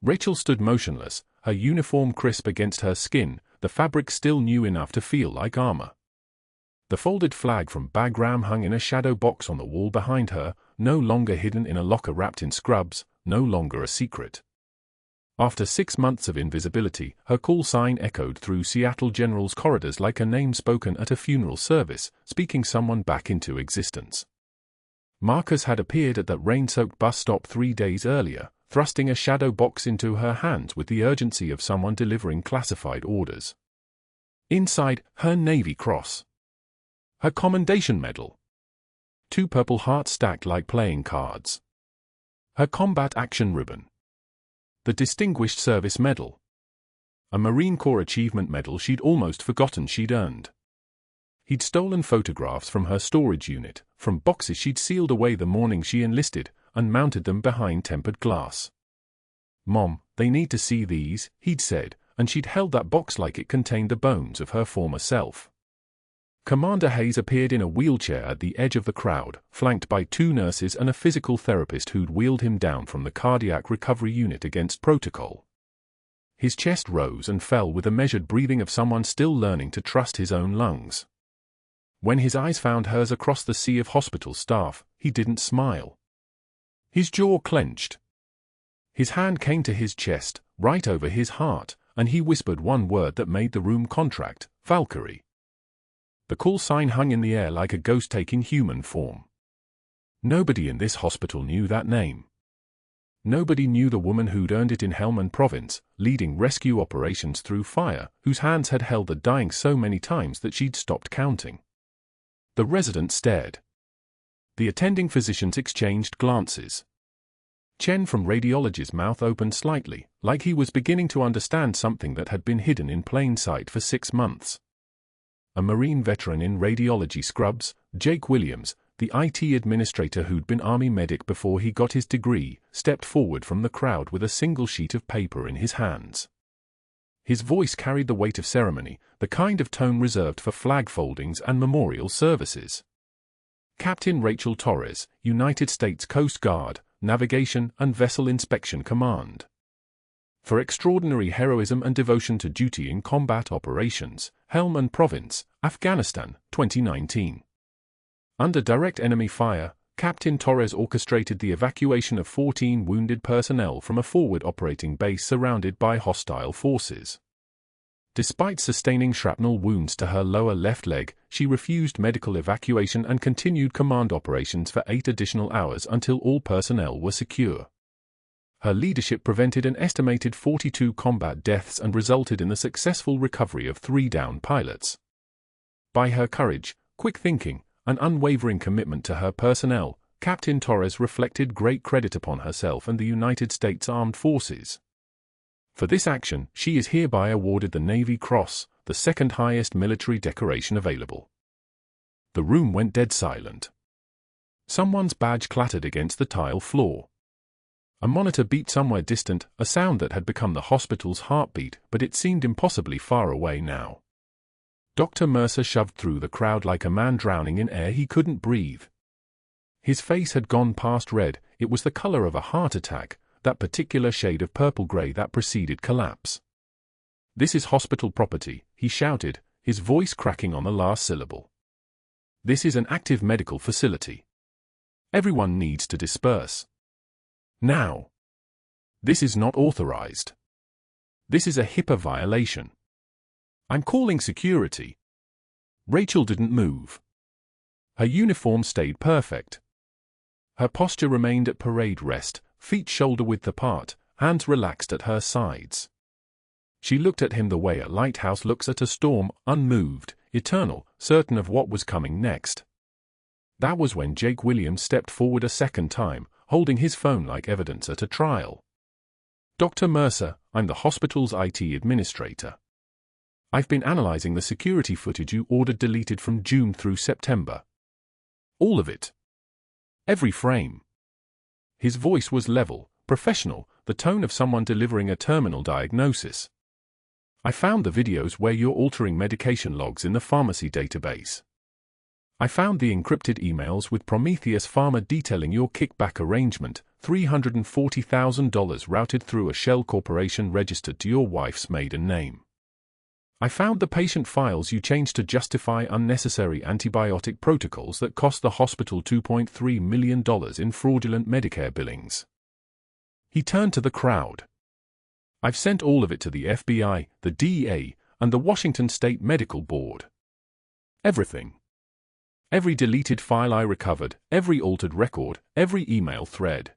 Rachel stood motionless, her uniform crisp against her skin, the fabric still new enough to feel like armor. The folded flag from Bagram hung in a shadow box on the wall behind her, no longer hidden in a locker wrapped in scrubs, no longer a secret. After 6 months of invisibility, her call sign echoed through Seattle General's corridors like a name spoken at a funeral service, speaking someone back into existence. Marcus had appeared at that rain-soaked bus stop 3 days earlier, thrusting a shadow box into her hands with the urgency of someone delivering classified orders. Inside, her Navy Cross. Her Commendation Medal. 2 Purple Hearts stacked like playing cards. Her Combat Action Ribbon. The Distinguished Service Medal. A Marine Corps Achievement Medal she'd almost forgotten she'd earned. He'd stolen photographs from her storage unit, from boxes she'd sealed away the morning she enlisted, and mounted them behind tempered glass. "Mom, they need to see these," he'd said, and she'd held that box like it contained the bones of her former self. Commander Hayes appeared in a wheelchair at the edge of the crowd, flanked by 2 nurses and a physical therapist who'd wheeled him down from the cardiac recovery unit against protocol. His chest rose and fell with the measured breathing of someone still learning to trust his own lungs. When his eyes found hers across the sea of hospital staff, he didn't smile. His jaw clenched. His hand came to his chest, right over his heart, and he whispered one word that made the room contract: Valkyrie. The call sign hung in the air like a ghost taking human form. Nobody in this hospital knew that name. Nobody knew the woman who'd earned it in Helmand Province, leading rescue operations through fire, whose hands had held the dying so many times that she'd stopped counting. The residents stared. The attending physicians exchanged glances. Chen from radiology's mouth opened slightly, like he was beginning to understand something that had been hidden in plain sight for 6 months. A Marine veteran in radiology scrubs, Jake Williams, the IT administrator who'd been Army medic before he got his degree, stepped forward from the crowd with a single sheet of paper in his hands. His voice carried the weight of ceremony, the kind of tone reserved for flag foldings and memorial services. Captain Rachel Torres, United States Coast Guard, Navigation and Vessel Inspection Command. For extraordinary heroism and devotion to duty in combat operations, Helmand Province, Afghanistan, 2019. Under direct enemy fire, Captain Torres orchestrated the evacuation of 14 wounded personnel from a forward operating base surrounded by hostile forces. Despite sustaining shrapnel wounds to her lower left leg, she refused medical evacuation and continued command operations for 8 additional hours until all personnel were secure. Her leadership prevented an estimated 42 combat deaths and resulted in the successful recovery of 3 downed pilots. By her courage, quick thinking, and unwavering commitment to her personnel, Captain Torres reflected great credit upon herself and the United States Armed Forces. For this action, she is hereby awarded the Navy Cross, the second highest military decoration available. The room went dead silent. Someone's badge clattered against the tile floor. A monitor beat somewhere distant, a sound that had become the hospital's heartbeat, but it seemed impossibly far away now. Dr. Mercer shoved through the crowd like a man drowning in air he couldn't breathe. His face had gone past red, it was the color of a heart attack, that particular shade of purple-gray that preceded collapse. "This is hospital property," he shouted, his voice cracking on the last syllable. "This is an active medical facility. Everyone needs to disperse. Now. This is not authorized. This is a HIPAA violation. I'm calling security." Rachel didn't move. Her uniform stayed perfect. Her posture remained at parade rest, feet shoulder-width apart, hands relaxed at her sides. She looked at him the way a lighthouse looks at a storm, unmoved, eternal, certain of what was coming next. That was when Jake Williams stepped forward a second time, holding his phone like evidence at a trial. "Dr. Mercer, I'm the hospital's IT administrator. I've been analyzing the security footage you ordered deleted from June through September. All of it. Every frame." His voice was level, professional, the tone of someone delivering a terminal diagnosis. "I found the videos where you're altering medication logs in the pharmacy database. I found the encrypted emails with Prometheus Pharma detailing your kickback arrangement, $340,000 routed through a shell corporation registered to your wife's maiden name. I found the patient files you changed to justify unnecessary antibiotic protocols that cost the hospital $2.3 million in fraudulent Medicare billings." He turned to the crowd. "I've sent all of it to the FBI, the DEA, and the Washington State Medical Board. Everything. Every deleted file I recovered, every altered record, every email thread.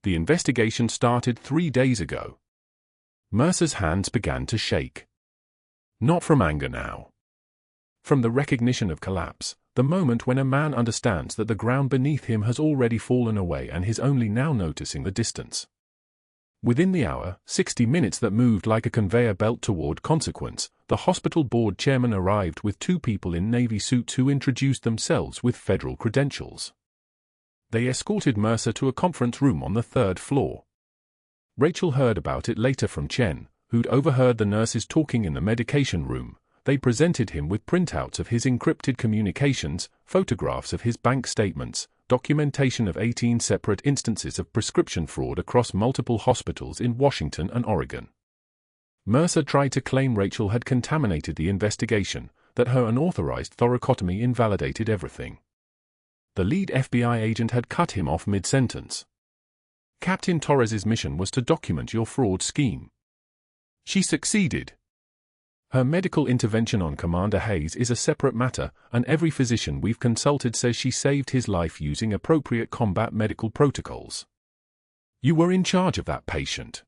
The investigation started 3 days ago." Mercer's hands began to shake. Not from anger now. From the recognition of collapse, the moment when a man understands that the ground beneath him has already fallen away and is only now noticing the distance. Within the hour, 60 minutes that moved like a conveyor belt toward consequence, the hospital board chairman arrived with 2 people in Navy suits who introduced themselves with federal credentials. They escorted Mercer to a conference room on the 3rd floor. Rachel heard about it later from Chen, who'd overheard the nurses talking in the medication room. They presented him with printouts of his encrypted communications, photographs of his bank statements, documentation of 18 separate instances of prescription fraud across multiple hospitals in Washington and Oregon. Mercer tried to claim Rachel had contaminated the investigation, that her unauthorized thoracotomy invalidated everything. The lead FBI agent had cut him off mid-sentence. "Captain Torres's mission was to document your fraud scheme. She succeeded. Her medical intervention on Commander Hayes is a separate matter, and every physician we've consulted says she saved his life using appropriate combat medical protocols. You were in charge of that patient.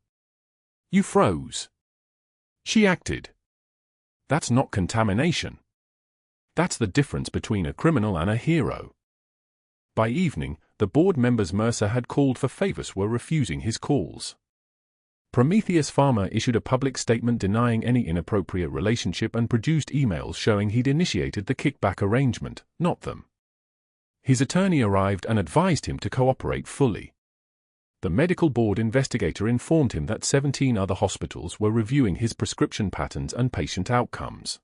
You froze. She acted. That's not contamination. That's the difference between a criminal and a hero." By evening, the board members Mercer had called for favors were refusing his calls. Prometheus Pharma issued a public statement denying any inappropriate relationship and produced emails showing he'd initiated the kickback arrangement, not them. His attorney arrived and advised him to cooperate fully. The medical board investigator informed him that 17 other hospitals were reviewing his prescription patterns and patient outcomes.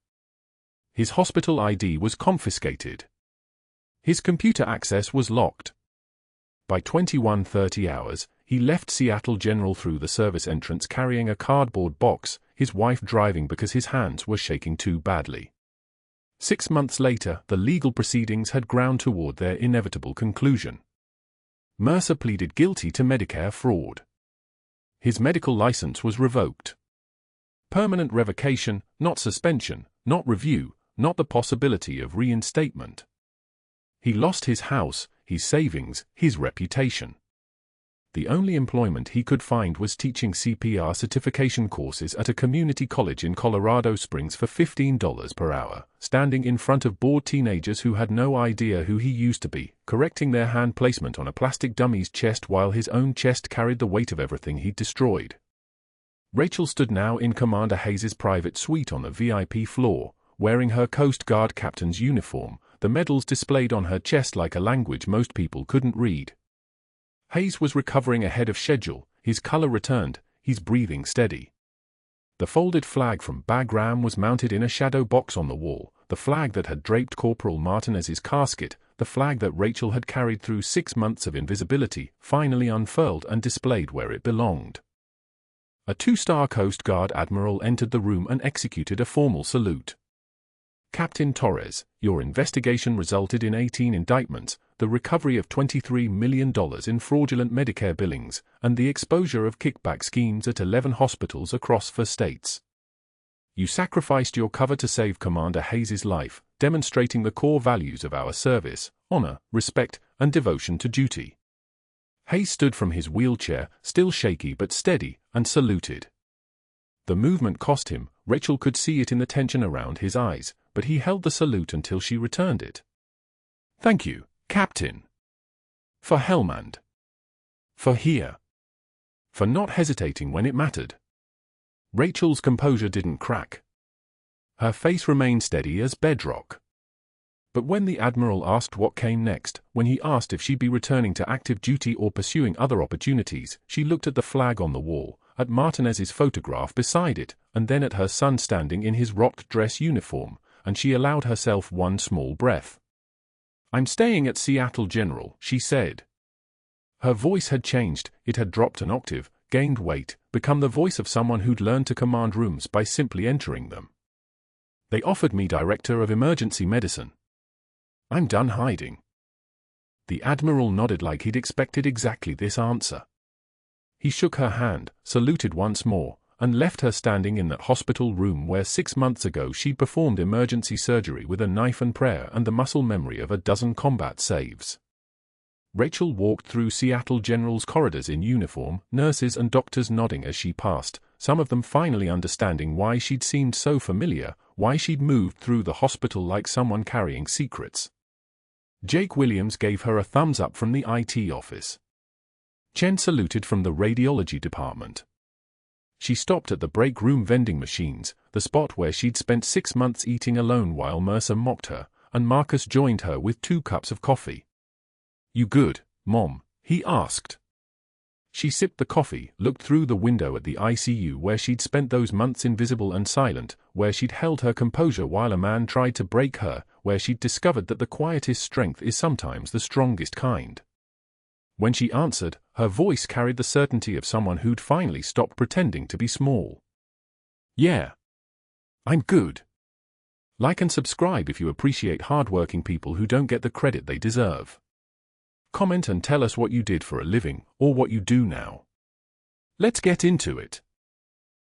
His hospital ID was confiscated. His computer access was locked. By 21:30 hours, he left Seattle General through the service entrance carrying a cardboard box, his wife driving because his hands were shaking too badly. 6 months later, the legal proceedings had ground toward their inevitable conclusion. Mercer pleaded guilty to Medicare fraud. His medical license was revoked. Permanent revocation, not suspension, not review, not the possibility of reinstatement. He lost his house, his savings, his reputation. The only employment he could find was teaching CPR certification courses at a community college in Colorado Springs for $15 per hour, standing in front of bored teenagers who had no idea who he used to be, correcting their hand placement on a plastic dummy's chest while his own chest carried the weight of everything he'd destroyed. Rachel stood now in Commander Hayes' private suite on the VIP floor, wearing her Coast Guard captain's uniform, the medals displayed on her chest like a language most people couldn't read. Hayes was recovering ahead of schedule, his color returned, his breathing steady. The folded flag from Bagram was mounted in a shadow box on the wall, the flag that had draped Corporal Martinez's casket, the flag that Rachel had carried through 6 months of invisibility, finally unfurled and displayed where it belonged. A 2-star Coast Guard Admiral entered the room and executed a formal salute. "Captain Torres, your investigation resulted in 18 indictments, the recovery of $23 million in fraudulent Medicare billings, and the exposure of kickback schemes at 11 hospitals across 4 states. You sacrificed your cover to save Commander Hayes' life, demonstrating the core values of our service: honor, respect, and devotion to duty." Hayes stood from his wheelchair, still shaky but steady, and saluted. The movement cost him. Rachel could see it in the tension around his eyes, but he held the salute until she returned it. "Thank you, Captain. For Helmand. For here. For not hesitating when it mattered." Rachel's composure didn't crack. Her face remained steady as bedrock. But when the Admiral asked what came next, when he asked if she'd be returning to active duty or pursuing other opportunities, she looked at the flag on the wall, at Martinez's photograph beside it, and then at her son standing in his rocked dress uniform, and she allowed herself one small breath. "I'm staying at Seattle, General," she said. Her voice had changed. It had dropped an octave, gained weight, become the voice of someone who'd learned to command rooms by simply entering them. "They offered me Director of Emergency Medicine. I'm done hiding." The Admiral nodded like he'd expected exactly this answer. He shook her hand, saluted once more, and left her standing in that hospital room where 6 months ago she'd performed emergency surgery with a knife and prayer and the muscle memory of a dozen combat saves. Rachel walked through Seattle General's corridors in uniform, nurses and doctors nodding as she passed, some of them finally understanding why she'd seemed so familiar, why she'd moved through the hospital like someone carrying secrets. Jake Williams gave her a thumbs up from the IT office. Chen saluted from the radiology department. She stopped at the break room vending machines, the spot where she'd spent 6 months eating alone while Mercer mocked her, and Marcus joined her with 2 cups of coffee. "You good, Mom?" he asked. She sipped the coffee, looked through the window at the ICU where she'd spent those months invisible and silent, where she'd held her composure while a man tried to break her, where she'd discovered that the quietest strength is sometimes the strongest kind. When she answered, her voice carried the certainty of someone who'd finally stopped pretending to be small. "Yeah. I'm good. Like and subscribe if you appreciate hardworking people who don't get the credit they deserve. Comment and tell us what you did for a living, or what you do now. Let's get into it."